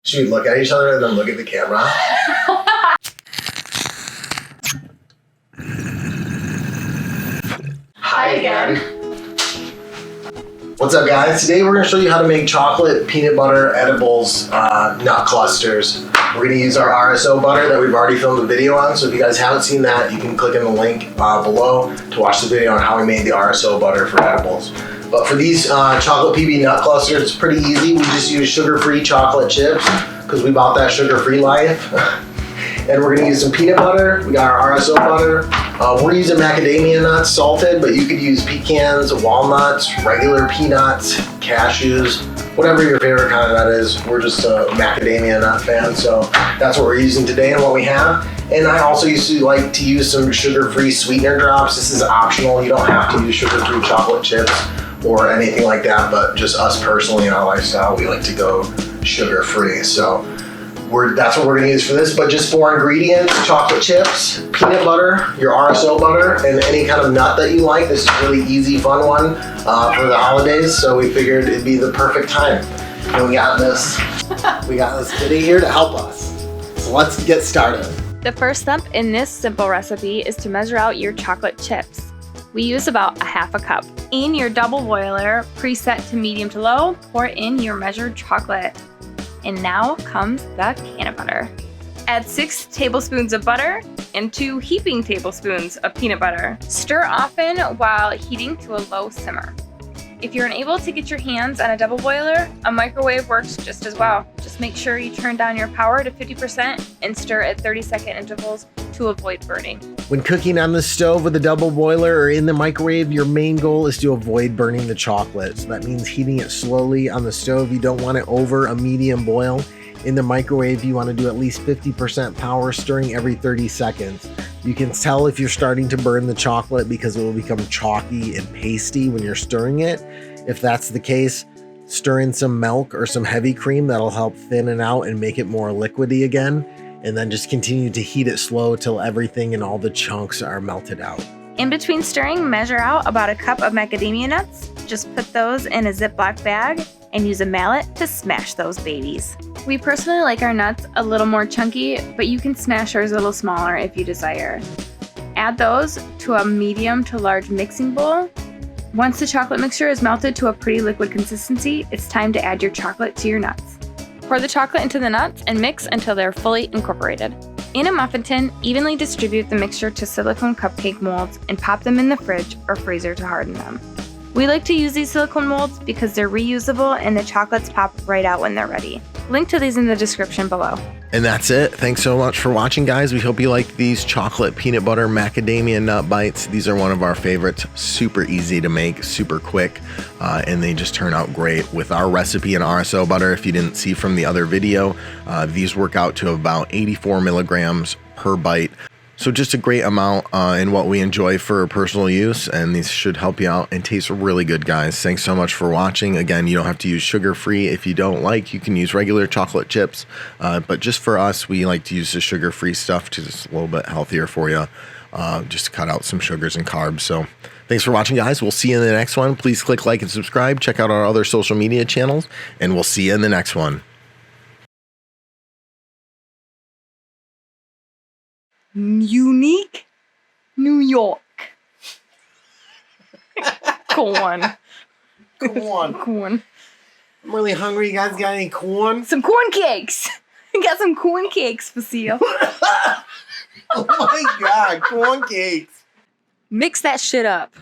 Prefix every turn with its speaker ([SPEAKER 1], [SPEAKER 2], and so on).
[SPEAKER 1] Should we look at each other and then look at the camera? Hi again. What's up, guys? Today we're going to show you how to make chocolate peanut butter edibles nut clusters. We're going to use our RSO butter that we've already filmed a video on, so if you guys haven't seen that, you can click in the link below to watch the video on how we made the RSO butter for edibles. But for these chocolate PB nut clusters, it's pretty easy. We just use sugar-free chocolate chips because we bought that sugar-free life. And we're going to use some peanut butter. We got our RSO butter. We're using macadamia nuts, salted, but you could use pecans, walnuts, regular peanuts, cashews, whatever your favorite kind of nut is. We're just a macadamia nut fan, so that's what we're using today and what we have. And I also used to like to use some sugar-free sweetener drops. This is optional. You don't have to use sugar-free chocolate chips or anything like that, but just us personally in our lifestyle, we like to go sugar-free. So that's what we're going to use for this, but just 4 ingredients: chocolate chips, peanut butter, your RSO butter, and any kind of nut that you like. This is a really easy, fun one for the holidays, so we figured it'd be the perfect time. And we got this kitty here to help us. So let's get started.
[SPEAKER 2] The first step in this simple recipe is to measure out your chocolate chips. We use about 1/2 cup. In your double boiler, preset to medium to low, pour in your measured chocolate. And now comes the Cannabutter. Add 6 tablespoons of butter and 2 heaping tablespoons of peanut butter. Stir often while heating to a low simmer. If you're unable to get your hands on a double boiler, a microwave works just as well. Just make sure you turn down your power to 50% and stir at 30-second intervals to avoid burning.
[SPEAKER 1] When cooking on the stove with a double boiler or in the microwave, your main goal is to avoid burning the chocolate. So that means heating it slowly on the stove. You don't want it over a medium boil. In the microwave, you want to do at least 50% power, stirring every 30 seconds. You can tell if you're starting to burn the chocolate because it will become chalky and pasty when you're stirring it. If that's the case, stir in some milk or some heavy cream. That'll help thin it out and make it more liquidy again. And then just continue to heat it slow till everything and all the chunks are melted out.
[SPEAKER 2] In between stirring, measure out about 1 cup of macadamia nuts. Just put those in a Ziploc bag and use a mallet to smash those babies. We personally like our nuts a little more chunky, but you can smash yours a little smaller if you desire. Add those to a medium to large mixing bowl. Once the chocolate mixture is melted to a pretty liquid consistency, it's time to add your chocolate to your nuts. Pour the chocolate into the nuts and mix until they're fully incorporated. In a muffin tin, evenly distribute the mixture to silicone cupcake molds and pop them in the fridge or freezer to harden them. We like to use these silicone molds because they're reusable and the chocolates pop right out when they're ready. Link to these in the description below.
[SPEAKER 1] And that's it. Thanks so much for watching, guys. We hope you like these chocolate peanut butter macadamia nut bites. These are one of our favorites. Super easy to make, super quick, and they just turn out great with our recipe and RSO butter. If you didn't see from the other video, these work out to about 84 milligrams per bite. So just a great amount in what we enjoy for personal use, and these should help you out and taste really good, guys. Thanks so much for watching. Again, you don't have to use sugar-free. If you don't like, you can use regular chocolate chips, but just for us, we like to use the sugar-free stuff to just a little bit healthier for you, just to cut out some sugars and carbs. So thanks for watching, guys. We'll see you in the next one. Please click like and subscribe. Check out our other social media channels, and we'll see you in the next one.
[SPEAKER 2] Unique New York. Corn.
[SPEAKER 1] Corn. I'm really hungry. You guys got any corn?
[SPEAKER 2] Some corn cakes. We got some corn cakes for sale.
[SPEAKER 1] Oh my God, corn cakes.
[SPEAKER 2] Mix that shit up.